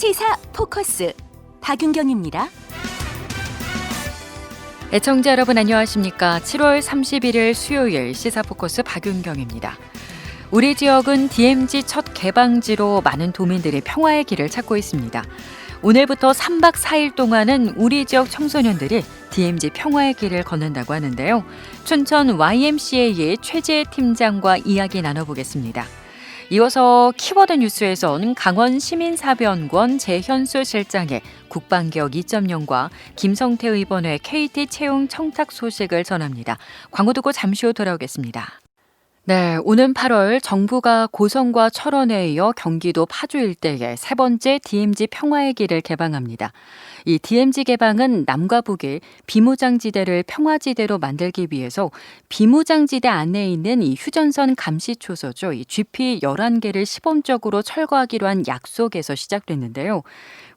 시사 포커스 박윤경입니다. 애청자 여러분 안녕하십니까? 7월 31일 수요일 시사 포커스 박윤경입니다. 우리 지역은 DMZ 첫 개방지로 많은 도민들이 평화의 길을 찾고 있습니다. 오늘부터 3박 4일 동안은 우리 지역 청소년들이 DMZ 평화의 길을 걷는다고 하는데요. 춘천 YMCA의 최재 팀장과 이야기 나눠보겠습니다. 이어서 키워드 뉴스에선 강원시민사변권 재현수 실장의 국방개혁 2.0과 김성태 의원의 KT 채용 청탁 소식을 전합니다. 광고 듣고 잠시 후 돌아오겠습니다. 네, 오는 8월 정부가 고성과 철원에 이어 경기도 파주 일대에 세 번째 DMZ 평화의 길을 개방합니다. 이 DMZ 개방은 남과 북의 비무장지대를 평화지대로 만들기 위해서 비무장지대 안에 있는 이 휴전선 감시초소죠. 이 GP 11개를 시범적으로 철거하기로 한 약속에서 시작됐는데요.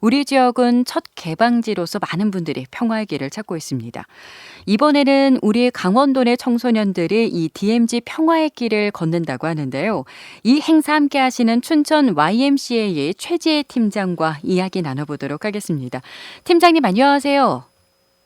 우리 지역은 첫 개방지로서 많은 분들이 평화의 길을 찾고 있습니다. 이번에는 우리 강원도 내 청소년들이 이 DMZ 평화의 길을 걷는다고 하는데요. 이 행사 함께 하시는 춘천 YMCA의 최재 팀장과 이야기 나눠보도록 하겠습니다. 팀장님 안녕하세요.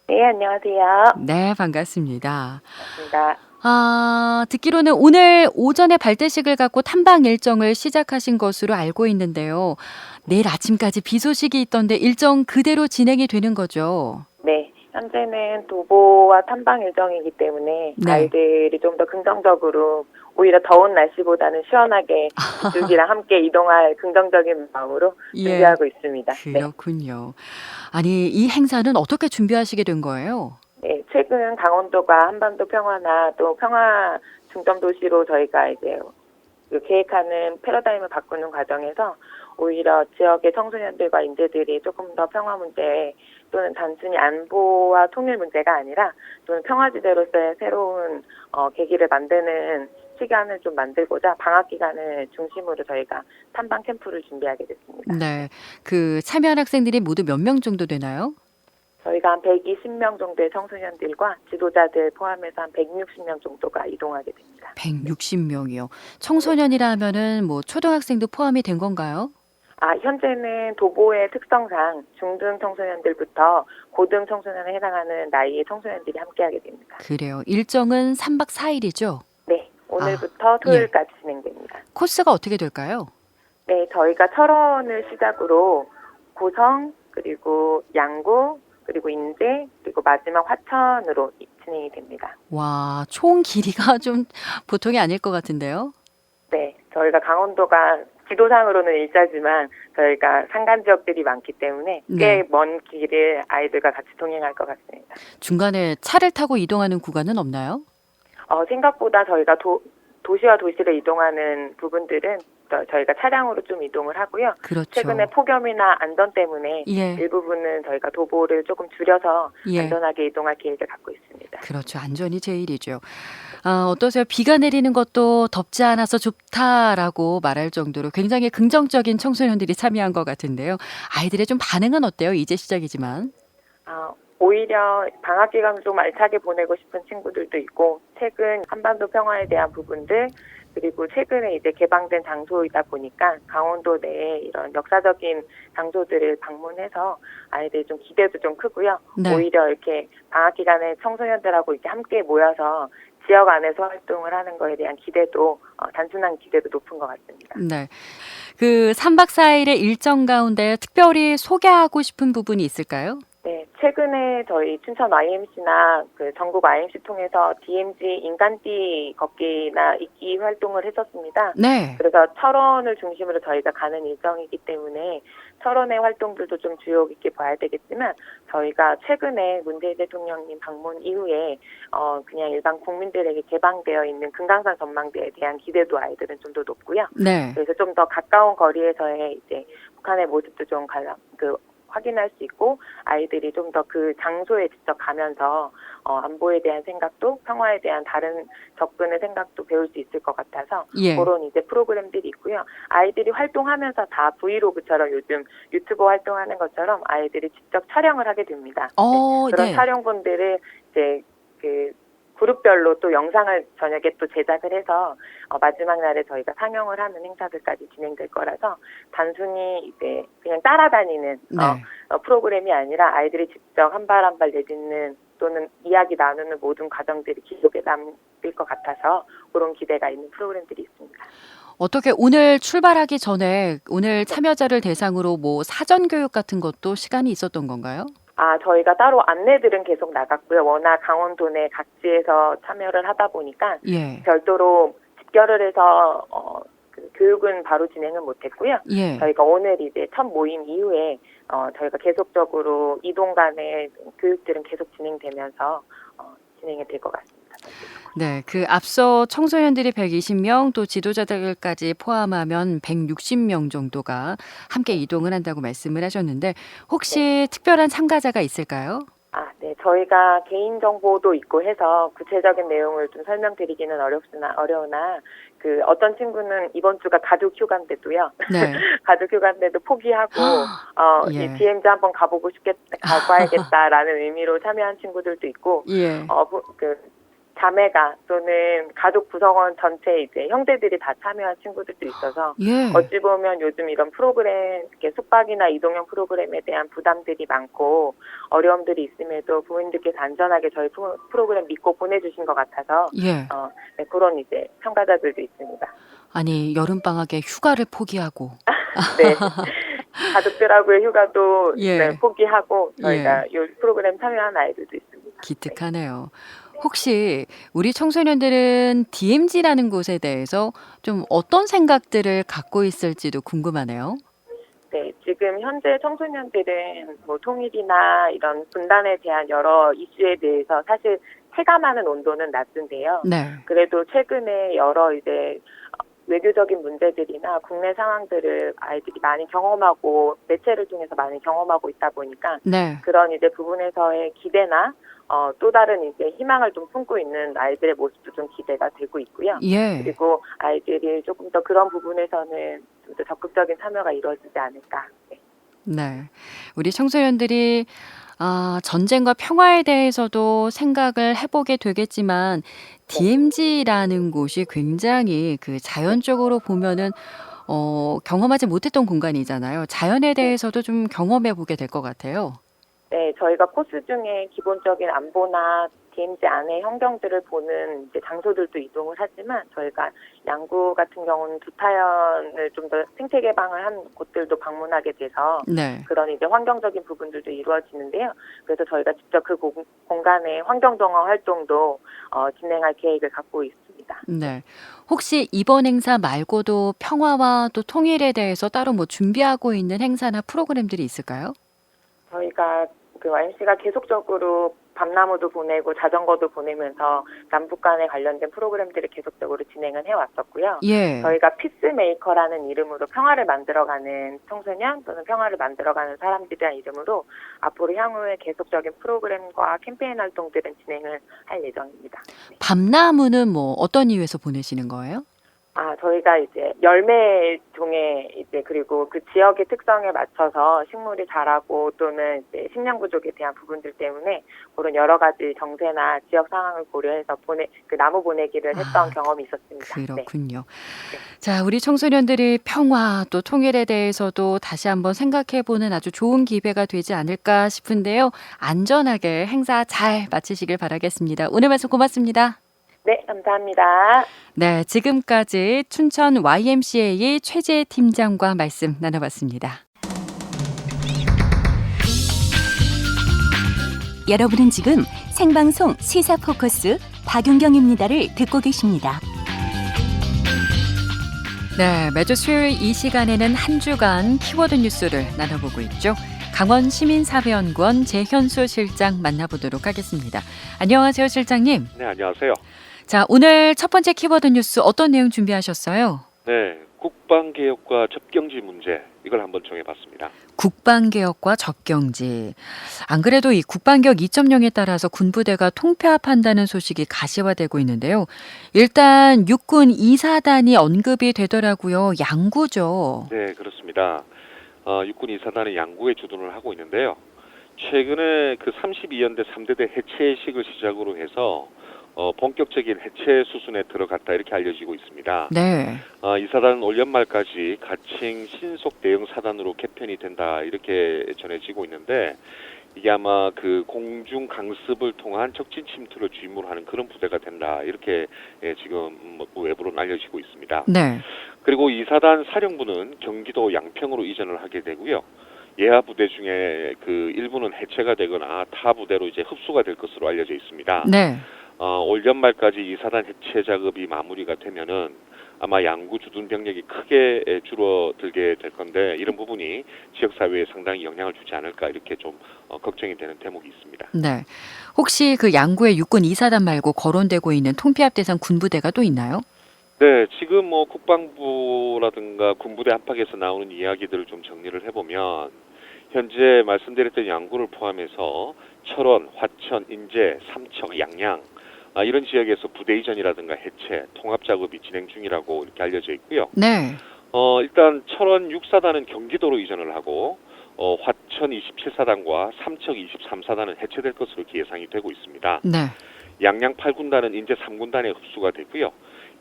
네, 안녕하세요. 네, 반갑습니다. 반갑습니다. 듣기로는 오늘 오전에 발대식을 갖고 탐방 일정을 시작하신 것으로 알고 있는데요. 내일 아침까지 비 소식이 있던데 일정 그대로 진행이 되는 거죠? 네, 현재는 도보와 탐방 일정이기 때문에 네. 아이들이 좀 더 긍정적으로 오히려 더운 날씨보다는 시원하게 가족이랑 함께 이동할 긍정적인 마음으로 준비하고 있습니다. 그렇군요. 아니, 이 행사는 어떻게 준비하시게 된 거예요? 네, 최근 강원도가 한반도 평화나 또 평화 중점 도시로 저희가 이제 그 계획하는 패러다임을 바꾸는 과정에서 오히려 지역의 청소년들과 인재들이 조금 더 평화 문제 또는 단순히 안보와 통일 문제가 아니라 또는 평화지대로서의 새로운 계기를 만드는 시간을 좀 만들고자 방학 기간을 중심으로 저희가 탐방 캠프를 준비하게 됐습니다. 네. 그 참여한 학생들이 모두 몇 명 정도 되나요? 저희가 한 120명 정도의 청소년들과 지도자들 포함해서 한 160명 정도가 이동하게 됩니다. 160명이요. 청소년이라 하면은 뭐 초등학생도 포함이 된 건가요? 현재는 도보의 특성상 중등 청소년들부터 고등 청소년에 해당하는 나이의 청소년들이 함께하게 됩니다. 그래요. 일정은 3박 4일이죠? 네, 오늘부터 토요일까지 진행됩니다. 코스가 어떻게 될까요? 네, 저희가 철원을 시작으로 고성, 그리고 양구, 그리고 인제, 그리고 마지막 화천으로 진행이 됩니다. 와, 총 길이가 좀 보통이 아닐 것 같은데요? 네, 저희가 강원도가 지도상으로는 일자지만 저희가 산간 지역들이 많기 때문에 꽤 먼 길을 아이들과 같이 동행할 것 같습니다. 중간에 차를 타고 이동하는 구간은 없나요? 생각보다 저희가 도시와 도시를 이동하는 부분들은 저희가 차량으로 좀 이동을 하고요. 그렇죠. 최근에 폭염이나 안전 때문에 예. 일부분은 저희가 도보를 조금 줄여서 예. 안전하게 이동할 계획을 갖고 있습니다. 그렇죠. 안전이 제일이죠. 어떠세요? 비가 내리는 것도 덥지 않아서 좋다라고 말할 정도로 굉장히 긍정적인 청소년들이 참여한 것 같은데요. 아이들의 좀 반응은 어때요? 이제 시작이지만. 오히려 방학 기간을 좀 알차게 보내고 싶은 친구들도 있고 최근 한반도 평화에 대한 부분들 그리고 최근에 이제 개방된 장소이다 보니까 강원도 내에 이런 역사적인 장소들을 방문해서 아이들이 좀 기대도 좀 크고요. 네. 오히려 이렇게 방학 기간에 청소년들하고 이렇게 함께 모여서 지역 안에서 활동을 하는 거에 대한 기대도 단순한 기대도 높은 것 같습니다. 네. 그 3박 4일의 일정 가운데 특별히 소개하고 싶은 부분이 있을까요? 네, 최근에 저희 춘천 YMC나 그 전국 YMC 통해서 DMZ 인간띠 걷기나 읽기 활동을 했었습니다. 네. 그래서 철원을 중심으로 저희가 가는 일정이기 때문에 철원의 활동들도 좀 주의 깊게 봐야 되겠지만 저희가 최근에 문재인 대통령님 방문 이후에 그냥 일반 국민들에게 개방되어 있는 금강산 전망대에 대한 기대도 아이들은 좀 더 높고요. 네. 그래서 좀 더 가까운 거리에서의 이제 북한의 모습도 좀 확인할 수 있고 아이들이 좀 더 그 장소에 직접 가면서 안보에 대한 생각도 평화에 대한 다른 접근의 생각도 배울 수 있을 것 같아서 예. 그런 이제 프로그램들이 있고요. 아이들이 활동하면서 다 브이로그처럼 요즘 유튜버 활동하는 것처럼 아이들이 직접 촬영을 하게 됩니다. 그런 네. 촬영분들을 이제 그룹별로 또 영상을 저녁에 또 제작을 해서 마지막 날에 저희가 상영을 하는 행사들까지 진행될 거라서 단순히 이제 그냥 따라다니는 네. 프로그램이 아니라 아이들이 직접 한 발 한 발 내딛는 또는 이야기 나누는 모든 과정들이 기록에 남을 것 같아서 그런 기대가 있는 프로그램들이 있습니다. 어떻게 오늘 출발하기 전에 오늘 참여자를 대상으로 뭐 사전 교육 같은 것도 시간이 있었던 건가요? 저희가 따로 안내들은 계속 나갔고요. 워낙 강원도 내 각지에서 참여를 하다 보니까 예. 별도로 집결을 해서 그 교육은 바로 진행은 못했고요. 예. 저희가 오늘 이제 첫 모임 이후에 저희가 계속적으로 이동 간의 교육들은 계속 진행되면서 진행이 될 것 같습니다. 네, 그 앞서 청소년들이 120명 또 지도자들까지 포함하면 160명 정도가 함께 이동을 한다고 말씀을 하셨는데 혹시 특별한 참가자가 있을까요? 네. 저희가 개인정보도 있고 해서 구체적인 내용을 좀 설명드리기는 어려우나, 어떤 친구는 이번 주가 가족 휴가인데도요. 네. 가족 휴가인데도 포기하고, 예. 이 DMZ 한번 가보고 가봐야겠다라는 의미로 참여한 친구들도 있고, 예. 자매가 또는 가족 구성원 전체 이제 형제들이 다 참여한 친구들도 있어서 예. 어찌 보면 요즘 이런 프로그램, 이렇게 숙박이나 이동형 프로그램에 대한 부담들이 많고 어려움들이 있음에도 부모님들께서 안전하게 저희 프로그램 믿고 보내주신 것 같아서 예. 네, 그런 이제 참가자들도 있습니다. 아니, 여름방학에 휴가를 포기하고. 네. 가족들하고의 휴가도 예. 네, 포기하고 저희가 이 프로그램 참여한 아이들도 있습니다. 기특하네요. 혹시 우리 청소년들은 DMZ라는 곳에 대해서 좀 어떤 생각들을 갖고 있을지도 궁금하네요. 네, 지금 현재 청소년들은 뭐 통일이나 이런 분단에 대한 여러 이슈에 대해서 사실 체감하는 온도는 낮은데요. 네. 그래도 최근에 여러 이제 외교적인 문제들이나 국내 상황들을 아이들이 많이 경험하고 매체를 통해서 많이 경험하고 있다 보니까 네. 그런 이제 부분에서의 기대나 또 다른 이제 희망을 좀 품고 있는 아이들의 모습도 좀 기대가 되고 있고요. 예. 그리고 아이들이 조금 더 그런 부분에서는 좀 더 적극적인 참여가 이루어지지 않을까. 네. 네. 우리 청소년들이 전쟁과 평화에 대해서도 생각을 해보게 되겠지만 DMZ라는 곳이 굉장히 그 자연적으로 보면은 경험하지 못했던 공간이잖아요. 자연에 대해서도 좀 경험해 보게 될 것 같아요. 네, 저희가 코스 중에 기본적인 안보나 DMZ 안의 환경들을 보는 이제 장소들도 이동을 하지만 저희가 양구 같은 경우는 두타연을 좀 더 생태 개방을 한 곳들도 방문하게 돼서 네. 그런 이제 환경적인 부분들도 이루어지는데요. 그래서 저희가 직접 그 공간의 환경동화 활동도 진행할 계획을 갖고 있습니다. 네. 혹시 이번 행사 말고도 평화와 또 통일에 대해서 따로 뭐 준비하고 있는 행사나 프로그램들이 있을까요? 저희가 그 YMC가 계속적으로 밤나무도 보내고 자전거도 보내면서 남북 간에 관련된 프로그램들을 계속적으로 진행을 해왔었고요. 예. 저희가 피스메이커라는 이름으로 평화를 만들어가는 청소년 또는 평화를 만들어가는 사람들이라는 이름으로 앞으로 향후에 계속적인 프로그램과 캠페인 활동들은 진행을 할 예정입니다. 네. 밤나무는 뭐 어떤 이유에서 보내시는 거예요? 저희가 이제 열매 종에 이제 그리고 그 지역의 특성에 맞춰서 식물이 자라고 또는 이제 식량 부족에 대한 부분들 때문에 그런 여러 가지 정세나 지역 상황을 고려해서 그 나무 보내기를 했던 경험이 있었습니다. 그렇군요. 네. 자, 우리 청소년들이 평화 또 통일에 대해서도 다시 한번 생각해보는 아주 좋은 기회가 되지 않을까 싶은데요. 안전하게 행사 잘 마치시길 바라겠습니다. 오늘 말씀 고맙습니다. 네, 감사합니다. 네, 지금까지 춘천 YMCA 최재 팀장과 말씀 나눠봤습니다. 여러분은 지금 생방송 시사 포커스 박윤경입니다를 듣고 계십니다. 네, 매주 수요일 이 시간에는 한 주간 키워드 뉴스를 나눠보고 있죠. 강원시민사회연구원 재현수 실장 만나보도록 하겠습니다. 안녕하세요, 실장님. 네, 안녕하세요. 자, 오늘 첫 번째 키워드 뉴스 어떤 내용 준비하셨어요? 네, 국방개혁과 접경지 문제 이걸 한번 정해봤습니다. 국방개혁과 접경지. 안 그래도 이 국방개혁 2.0에 따라서 군부대가 통폐합한다는 소식이 가시화되고 있는데요. 일단 육군 2사단이 언급이 되더라고요. 양구죠. 네, 그렇습니다. 육군 2사단은 양구에 주둔을 하고 있는데요. 최근에 그 32연대 3대대 해체식을 시작으로 해서 본격적인 해체 수순에 들어갔다 이렇게 알려지고 있습니다. 네. 이 사단은 올 연말까지 가칭 신속 대응 사단으로 개편이 된다 이렇게 전해지고 있는데 이게 아마 그 공중 강습을 통한 적진 침투를 주임무로 하는 그런 부대가 된다 이렇게 지금 외부로는 알려지고 있습니다. 네. 그리고 이 사단 사령부는 경기도 양평으로 이전을 하게 되고요. 예하 부대 중에 그 일부는 해체가 되거나 타 부대로 이제 흡수가 될 것으로 알려져 있습니다. 네. 올 연말까지 이 사단 해체 작업이 마무리가 되면은 아마 양구 주둔 병력이 크게 줄어들게 될 건데 이런 부분이 지역 사회에 상당히 영향을 주지 않을까 이렇게 좀 걱정이 되는 대목이 있습니다. 네. 혹시 그 양구의 육군 2사단 말고 거론되고 있는 통폐합 대상 군부대가 또 있나요? 네, 지금 뭐 국방부라든가 군부대 안팎에서 나오는 이야기들을 좀 정리를 해보면 현재 말씀드렸던 양구를 포함해서 철원, 화천, 인제, 삼척, 양양 이런 지역에서 부대 이전이라든가 해체, 통합 작업이 진행 중이라고 이렇게 알려져 있고요. 네. 일단 철원 6사단은 경기도로 이전을 하고 화천 27사단과 삼척 23사단은 해체될 것으로 예상이 되고 있습니다. 네. 양양 8군단은 인제 3군단에 흡수가 되고요.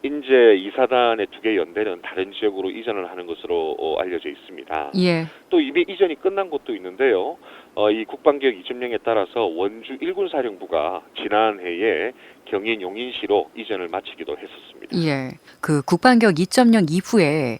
인제 2사단의 2개 연대는 다른 지역으로 이전을 하는 것으로 알려져 있습니다. 예. 또 이미 이전이 끝난 곳도 있는데요. 이 국방개혁 2.0에 따라서 원주 1군 사령부가 지난해에 경인 용인시로 이전을 마치기도 했었습니다. 예. 그 국방개혁 2.0 이후에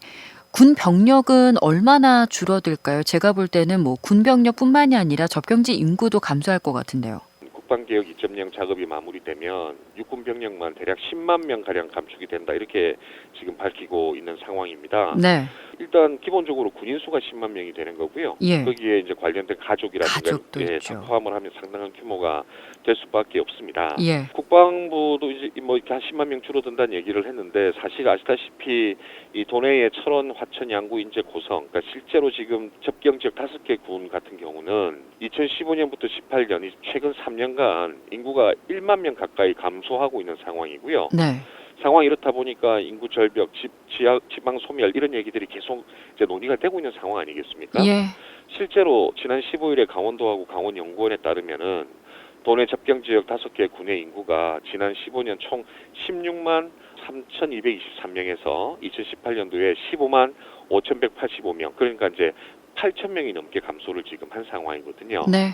군 병력은 얼마나 줄어들까요? 제가 볼 때는 뭐 군 병력뿐만이 아니라 접경지 인구도 감소할 것 같은데요. 국방개혁 2.0 작업이 마무리되면 육군 병력만 대략 10만 명 가량 감축이 된다 이렇게 지금 밝히고 있는 상황입니다. 네. 일단 기본적으로 군인 수가 10만 명이 되는 거고요. 예. 거기에 이제 관련된 가족이라든가 가족도 다 있죠. 포함을 하면 상당한 규모가 될 수밖에 없습니다. 예. 국방부도 이제 뭐 이렇게 한 10만 명 줄어든다는 얘기를 했는데 사실 아시다시피 이 도내의 철원, 화천, 양구, 인제, 고성, 그러니까 실제로 지금 접경 지역 5개 군 같은 경우는 2015년부터 18년 이 최근 3년간 인구가 1만 명 가까이 감소하고 있는 상황이고요. 네. 상황이 이렇다 보니까 인구 절벽, 지방 소멸 이런 얘기들이 계속 이제 논의가 되고 있는 상황 아니겠습니까? 예. 실제로 지난 15일에 강원도하고 강원연구원에 따르면은 도내 접경 지역 5개 군의 인구가 지난 15년 총 16만 3,223명에서 2018년도에 15만 5,185명 그러니까 이제 8,000명이 넘게 감소를 지금 한 상황이거든요. 네.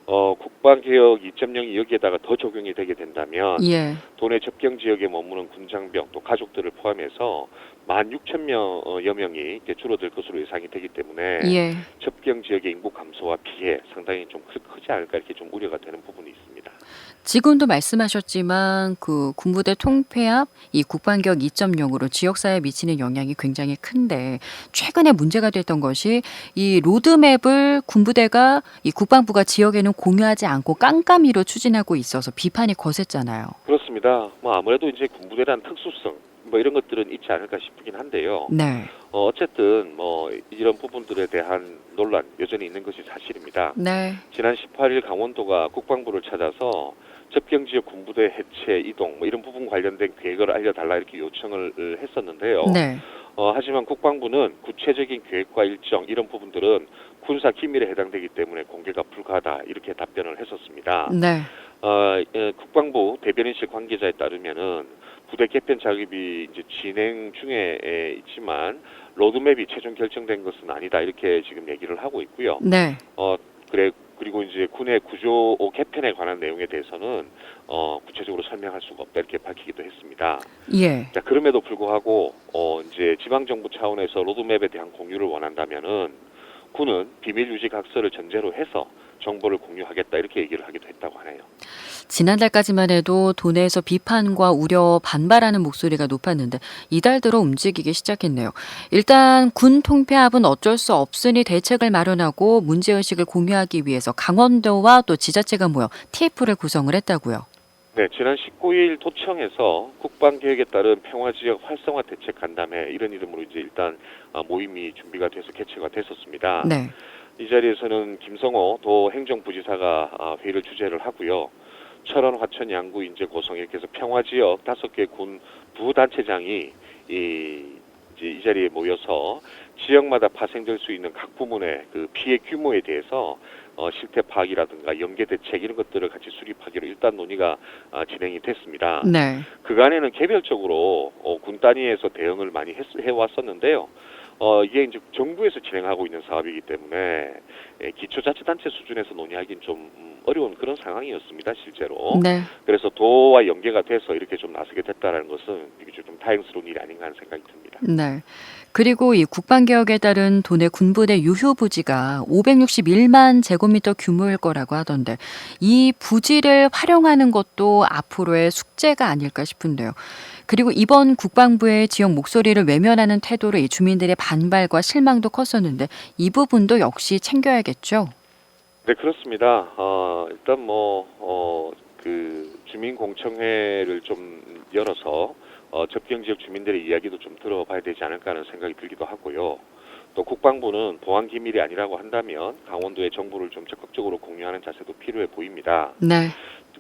국방개혁 2.0이 여기에다가 더 적용이 되게 된다면 예. 도내 접경 지역에 머무는 군장병 또 가족들을 포함해서 16,000여 명이 줄어들 것으로 예상이 되기 때문에 예. 접경 지역의 인구 감소와 피해 상당히 좀 크지 않을까 이렇게 좀 우려가 되는 부분이 있습니다. 지금도 말씀하셨지만 그 군부대 통폐합 이 국방개혁 2.0으로 지역사회에 미치는 영향이 굉장히 큰데 최근에 문제가 됐던 것이 이 로드맵을 군부대가 이 국방부가 지역에는 공유하지 않고 깜깜이로 추진하고 있어서 비판이 거셌잖아요. 그렇습니다. 뭐 아무래도 이제 군부대란 특수성 뭐 이런 것들은 있지 않을까 싶긴 한데요. 네. 어쨌든 뭐 이런 부분들에 대한 논란 여전히 있는 것이 사실입니다. 네. 지난 18일 강원도가 국방부를 찾아서 접경지역 군부대 해체 이동 뭐 이런 부분 관련된 계획을 알려달라 이렇게 요청을 했었는데요. 네. 하지만 국방부는 구체적인 계획과 일정 이런 부분들은 군사 기밀에 해당되기 때문에 공개가 불가하다 이렇게 답변을 했었습니다. 네. 국방부 대변인실 관계자에 따르면은 부대 개편 작업이 이제 진행 중에 있지만 로드맵이 최종 결정된 것은 아니다 이렇게 지금 얘기를 하고 있고요. 네. 그리고 이제 군의 구조 개편에 관한 내용에 대해서는 구체적으로 설명할 수가 없다 이렇게 밝히기도 했습니다. 예. 자, 그럼에도 불구하고 이제 지방 정부 차원에서 로드맵에 대한 공유를 원한다면은 군은 비밀 유지 각서를 전제로 해서 정보를 공유하겠다 이렇게 얘기를 하기도 했다고 하네요. 지난달까지만 해도 도내에서 비판과 우려, 반발하는 목소리가 높았는데 이달 들어 움직이기 시작했네요. 일단 군 통폐합은 어쩔 수 없으니 대책을 마련하고 문제의식을 공유하기 위해서 강원도와 또 지자체가 모여 TF를 구성을 했다고요. 네, 지난 19일 도청에서 국방계획에 따른 평화지역 활성화 대책 간담회 이런 이름으로 이제 일단 모임이 준비가 돼서 개최가 됐었습니다. 네. 이 자리에서는 김성호 도 행정부지사가 회의를 주재를 하고요. 철원, 화천, 양구, 인제, 고성 이렇게 해서 평화지역 5개 군 부단체장이 이 자리에 모여서 지역마다 파생될 수 있는 각 부문의 그 피해 규모에 대해서 실태 파악이라든가 연계 대책 이런 것들을 같이 수립하기로 일단 논의가 진행이 됐습니다. 네. 그간에는 개별적으로 군 단위에서 대응을 많이 해왔었는데요. 이게 이제 정부에서 진행하고 있는 사업이기 때문에 기초자치단체 수준에서 논의하기는 좀 어려운 그런 상황이었습니다, 실제로. 네. 그래서 도와 연계가 돼서 이렇게 좀 나서게 됐다라는 것은 이게 좀 다행스러운 일이 아닌가 하는 생각이 듭니다. 네. 그리고 이 국방개혁에 따른 도내 군부대 유휴 부지가 561만 제곱미터 규모일 거라고 하던데 이 부지를 활용하는 것도 앞으로의 숙제가 아닐까 싶은데요. 그리고 이번 국방부의 지역 목소리를 외면하는 태도로 이 주민들의 반발과 실망도 컸었는데 이 부분도 역시 챙겨야겠죠. 네, 그렇습니다. 일단 그 주민공청회를 좀 열어서 접경 지역 주민들의 이야기도 좀 들어봐야 되지 않을까 하는 생각이 들기도 하고요. 또 국방부는 보안 기밀이 아니라고 한다면 강원도의 정보를 좀 적극적으로 공유하는 자세도 필요해 보입니다. 네.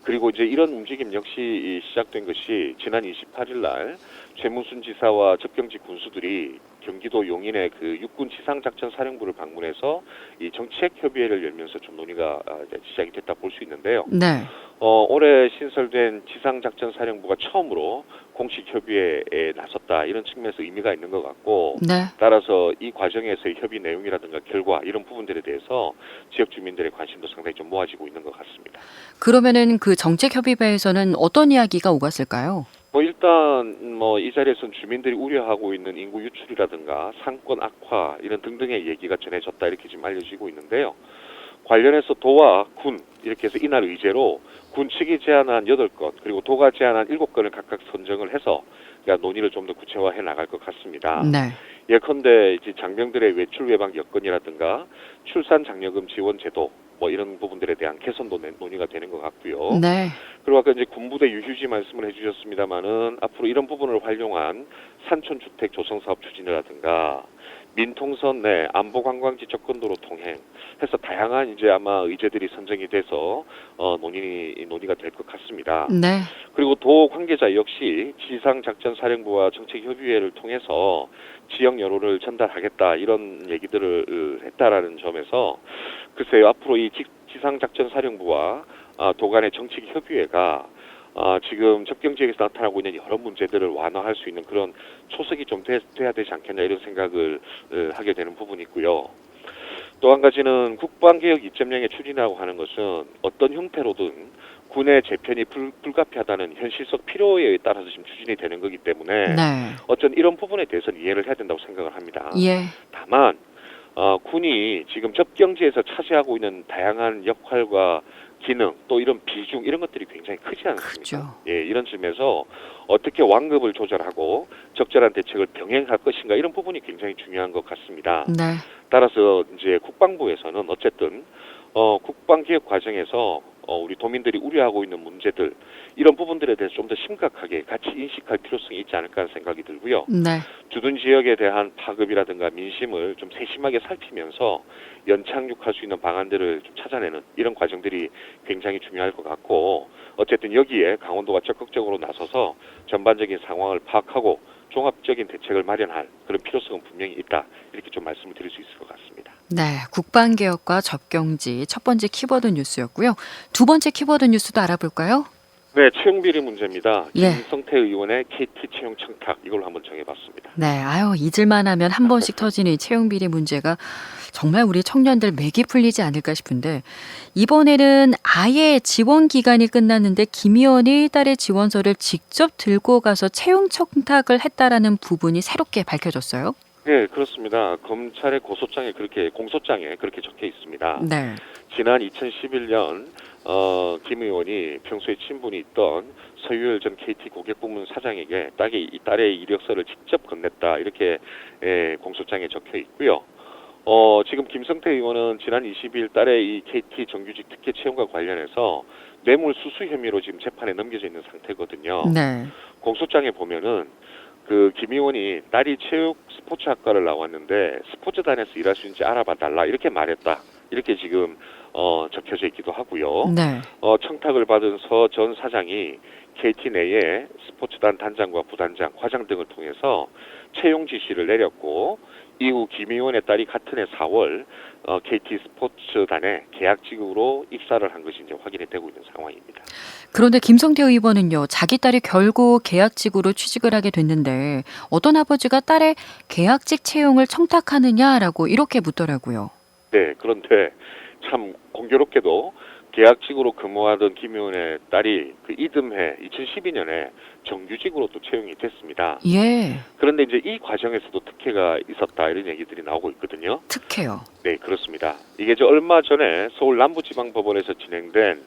그리고 이제 이런 움직임 역시 시작된 것이 지난 28일 날 최문순 지사와 접경지 군수들이 경기도 용인의 그 육군 지상작전사령부를 방문해서 이 정책 협의회를 열면서 좀 논의가 이제 시작이 됐다 볼 수 있는데요. 네. 올해 신설된 지상작전사령부가 처음으로 공식 협의회에 나섰다 이런 측면에서 의미가 있는 것 같고 네. 따라서 이 과정에서의 협의 내용이라든가 결과 이런 부분들에 대해서 지역 주민들의 관심도 상당히 좀 모아지고 있는 것 같습니다. 그러면은 그 정책협의회에서는 어떤 이야기가 오갔을까요? 일단 이 자리에서는 주민들이 우려하고 있는 인구 유출이라든가 상권 악화 이런 등등의 얘기가 전해졌다 이렇게 지금 알려지고 있는데요. 관련해서 도와 군 이렇게 해서 이날 의제로 군 측이 제안한 8건 그리고 도가 제안한 7건을 각각 선정을 해서 그러니까 논의를 좀 더 구체화해 나갈 것 같습니다. 네. 예컨대 이제 장병들의 외출 외방 여건이라든가 출산 장려금 지원 제도 이런 부분들에 대한 개선도 논의가 되는 것 같고요. 네. 그리고 아까 이제 군부대 유휴지 말씀을 해주셨습니다만은 앞으로 이런 부분을 활용한 산촌 주택 조성 사업 추진이라든가 민통선 내 안보 관광지 접근도로 통행 해서 다양한 이제 아마 의제들이 선정이 돼서 논의가 될 것 같습니다. 네. 그리고 도 관계자 역시 지상작전사령부와 정책협의회를 통해서 지역 여론을 전달하겠다 이런 얘기들을 했다라는 점에서 글쎄요 앞으로 이 지상작전사령부와 도 간의 정책협의회가 지금 접경 지역에서 나타나고 있는 여러 문제들을 완화할 수 있는 그런 초석이 좀 돼야 되지 않겠냐 이런 생각을 하게 되는 부분이 있고요. 또 한 가지는 국방개혁 2.0에 추진하고 하는 것은 어떤 형태로든 군의 재편이 불가피하다는 현실적 필요에 따라서 지금 추진이 되는 거기 때문에 네. 어쩐 이런 부분에 대해서는 이해를 해야 된다고 생각을 합니다. 예. 다만 군이 지금 접경지에서 차지하고 있는 다양한 역할과 기능 또 이런 비중 이런 것들이 굉장히 크지 않습니까? 그렇죠. 예, 이런 점에서 어떻게 완급을 조절하고 적절한 대책을 병행할 것인가 이런 부분이 굉장히 중요한 것 같습니다. 네. 따라서 이제 국방부에서는 어쨌든 국방개혁 과정에서 우리 도민들이 우려하고 있는 문제들 이런 부분들에 대해서 좀 더 심각하게 같이 인식할 필요성이 있지 않을까 하는 생각이 들고요. 네. 주둔 지역에 대한 파급이라든가 민심을 좀 세심하게 살피면서 연착륙할 수 있는 방안들을 좀 찾아내는 이런 과정들이 굉장히 중요할 것 같고 어쨌든 여기에 강원도가 적극적으로 나서서 전반적인 상황을 파악하고 종합적인 대책을 마련할 그런 필요성은 분명히 있다. 이렇게 좀 말씀을 드릴 수 있을 것 같습니다. 네, 국방개혁과 접경지 첫 번째 키워드 뉴스였고요. 두 번째 키워드 뉴스도 알아볼까요? 네, 채용 비리 문제입니다. 예. 김성태 의원의 KT 채용 청탁 이걸 한번 정해봤습니다. 네, 잊을만 하면 한 번씩 터지는 이 채용 비리 문제가 정말 우리 청년들 맥이 풀리지 않을까 싶은데 이번에는 아예 지원 기간이 끝났는데 김 의원이 딸의 지원서를 직접 들고 가서 채용 청탁을 했다라는 부분이 새롭게 밝혀졌어요. 네, 그렇습니다. 검찰의 공소장에 그렇게 적혀 있습니다. 네. 지난 2011년 김 의원이 평소에 친분이 있던 서유열 전 KT 고객부문 사장에게 딸의 이력서를 직접 건넸다 이렇게 공소장에 적혀 있고요. 지금 김성태 의원은 지난 20일 딸의 이 KT 정규직 특혜 채용과 관련해서 뇌물 수수 혐의로 지금 재판에 넘겨져 있는 상태거든요. 네. 공소장에 보면은 그 김 의원이 딸이 체육 스포츠학과를 나왔는데 스포츠단에서 일할 수 있는지 알아봐 달라 이렇게 말했다. 이렇게 지금 적혀져 있기도 하고요. 네. 청탁을 받은 서 전 사장이 KT 내에 스포츠단 단장과 부단장, 과장 등을 통해서 채용 지시를 내렸고 이후 김 의원의 딸이 같은 해 4월 KT 스포츠단에 계약직으로 입사를 한 것이 이제 확인이 되고 있는 상황입니다. 그런데 김성태 의원은요, 자기 딸이 결국 계약직으로 취직을 하게 됐는데 어떤 아버지가 딸의 계약직 채용을 청탁하느냐라고 이렇게 묻더라고요. 네, 그런데 참 공교롭게도 계약직으로 근무하던 김 의원의 딸이 그 이듬해 2012년에 정규직으로 또 채용이 됐습니다. 예, 그런데 이제 이 과정에서도 특혜가 있었다 이런 얘기들이 나오고 있거든요. 특혜요. 네, 그렇습니다. 이게 저 얼마 전에 서울 남부지방법원에서 진행된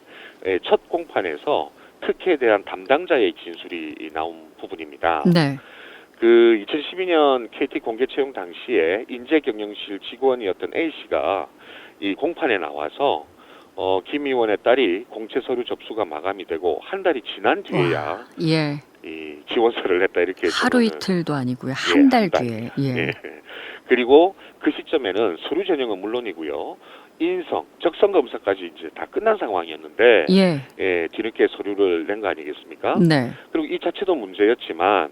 첫 공판에서 특혜에 대한 담당자의 진술이 나온 부분입니다. 네, 그 2012년 KT 공개 채용 당시에 인재경영실 직원이었던 A 씨가 이 공판에 나와서 김 의원의 딸이 공채 서류 접수가 마감이 되고 한 달이 지난 뒤에야 예, 이 지원서를 냈다 이렇게 하루 저는 이틀도 아니고요, 한 달 한 달. 뒤에. 예, 예. 그리고 그 시점에는 서류 전형은 물론이고요. 인성, 적성 검사까지 이제 다 끝난 상황이었는데 예, 뒤늦게 서류를 낸 거 아니겠습니까? 네, 그리고 이 자체도 문제였지만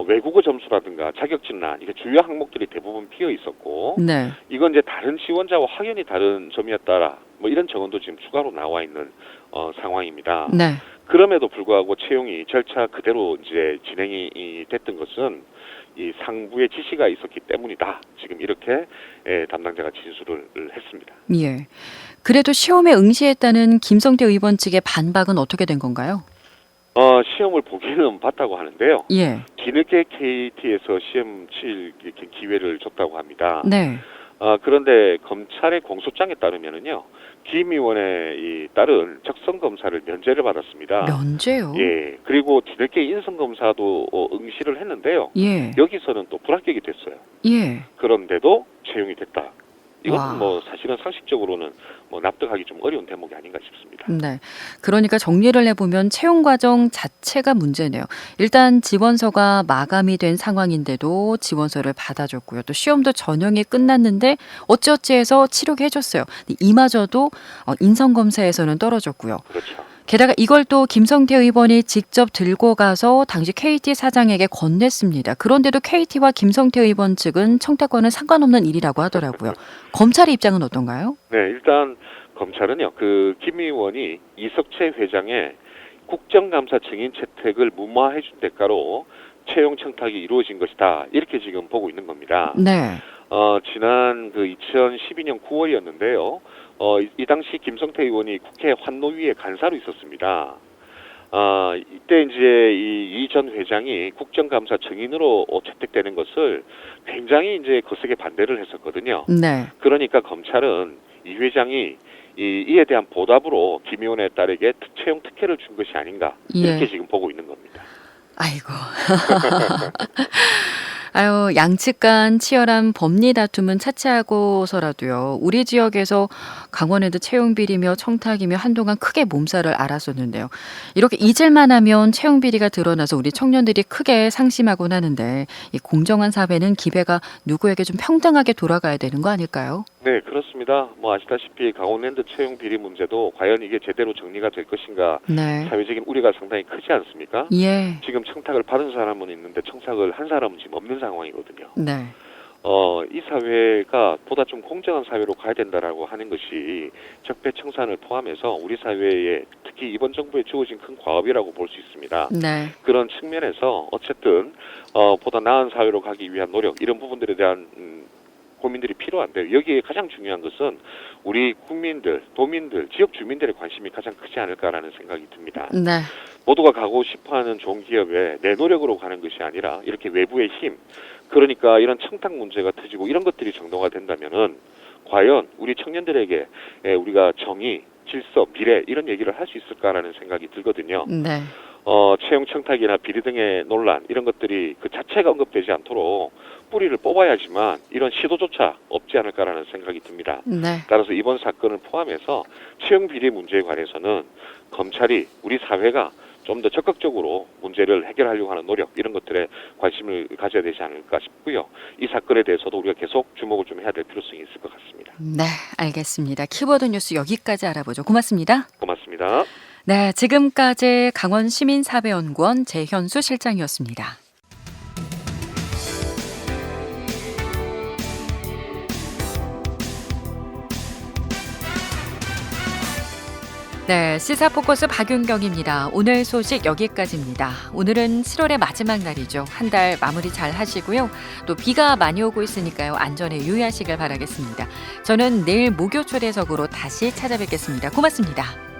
외국어 점수라든가 자격증란 이게 주요 항목들이 대부분 비어 있었고 네, 이건 이제 다른 지원자와 확연히 다른 점이었다라 뭐 이런 정언도 지금 추가로 나와 있는 상황입니다. 네, 그럼에도 불구하고 채용이 절차 그대로 이제 진행이 됐던 것은 이 상부의 지시가 있었기 때문이다. 지금 이렇게 담당자가 진술을 했습니다. 예. 그래도 시험에 응시했다는 김성태 의원 측의 반박은 어떻게 된 건가요? 시험을 보기는 봤다고 하는데요. 예, 뒤늦게 KT에서 시험 칠 기회를 줬다고 합니다. 네, 그런데 검찰의 공소장에 따르면은요, 김 의원의 이 딸은 적성 검사를 면제를 받았습니다. 면제요. 예, 그리고 뒤늦게 인성 검사도 응시를 했는데요. 예, 여기서는 또 불합격이 됐어요. 예, 그런데도 채용이 됐다. 와. 이것은 뭐 사실은 상식적으로는 뭐 납득하기 좀 어려운 대목이 아닌가 싶습니다. 네. 그러니까 정리를 해보면 채용 과정 자체가 문제네요. 일단 지원서가 마감이 된 상황인데도 지원서를 받아줬고요. 또 시험도 전형이 끝났는데 어찌어찌해서 치르게 해줬어요. 근데 이마저도 인성검사에서는 떨어졌고요. 그렇죠. 게다가 이걸 또 김성태 의원이 직접 들고 가서 당시 KT 사장에게 건넸습니다. 그런데도 KT와 김성태 의원 측은 청탁과는 상관없는 일이라고 하더라고요. 검찰의 입장은 어떤가요? 네, 일단 검찰은요, 그 김 의원이 이석채 회장의 국정감사 증인 채택을 무마해준 대가로 채용 청탁이 이루어진 것이다. 이렇게 지금 보고 있는 겁니다. 네. 지난 그 2012년 9월이었는데요. 이 당시 김성태 의원이 국회 환노위에 간사로 있었습니다. 이때 이제 이 전 회장이 국정감사 증인으로 채택되는 것을 굉장히 이제 거세게 반대를 했었거든요. 네. 그러니까 검찰은 이 회장이 이에 대한 보답으로 김 의원의 딸에게 채용 특혜를 준 것이 아닌가 이렇게 예. 지금 보고 있는 겁니다. 아이고. 아유, 양측 간 치열한 법리 다툼은 차치하고서라도요. 우리 지역에서 강원에도 채용 비리며 청탁이며 한동안 크게 몸살을 앓았었는데요. 이렇게 잊을만 하면 채용 비리가 드러나서 우리 청년들이 크게 상심하곤 하는데 이 공정한 사회는 기회가 누구에게 좀 평등하게 돌아가야 되는 거 아닐까요? 네, 그렇습니다. 뭐 아시다시피 강원랜드 채용 비리 문제도 과연 이게 제대로 정리가 될 것인가 네. 사회적인 우려가 상당히 크지 않습니까? 예. 지금 청탁을 받은 사람은 있는데 청탁을 한 사람은 지금 없는 상황이거든요. 네. 이 사회가 보다 좀 공정한 사회로 가야 된다라고 하는 것이 적폐청산을 포함해서 우리 사회에 특히 이번 정부에 주어진 큰 과업이라고 볼 수 있습니다. 네. 그런 측면에서 어쨌든 보다 나은 사회로 가기 위한 노력 이런 부분들에 대한 고민들이 필요한데 여기에 가장 중요한 것은 우리 국민들, 도민들, 지역 주민들의 관심이 가장 크지 않을까라는 생각이 듭니다. 네. 모두가 가고 싶어하는 좋은 기업에 내 노력으로 가는 것이 아니라 이렇게 외부의 힘, 그러니까 이런 청탁 문제가 터지고 이런 것들이 정도가 된다면은 과연 우리 청년들에게 우리가 정의, 질서, 미래 이런 얘기를 할 수 있을까라는 생각이 들거든요. 네. 채용 청탁이나 비리 등의 논란 이런 것들이 그 자체가 언급되지 않도록 뿌리를 뽑아야지만 이런 시도조차 없지 않을까라는 생각이 듭니다. 네. 따라서 이번 사건을 포함해서 채용 비리 문제에 관해서는 검찰이 우리 사회가 좀 더 적극적으로 문제를 해결하려고 하는 노력 이런 것들에 관심을 가져야 되지 않을까 싶고요. 이 사건에 대해서도 우리가 계속 주목을 좀 해야 될 필요성이 있을 것 같습니다. 네, 알겠습니다. 키워드 뉴스 여기까지 알아보죠. 고맙습니다. 고맙습니다. 네, 지금까지 강원시민사회연구원 재현수 실장이었습니다. 네, 시사포커스 박윤경입니다. 오늘 소식 여기까지입니다. 오늘은 7월의 마지막 날이죠. 한 달 마무리 잘 하시고요. 또 비가 많이 오고 있으니까요. 안전에 유의하시길 바라겠습니다. 저는 내일 목요 초대석으로 다시 찾아뵙겠습니다. 고맙습니다.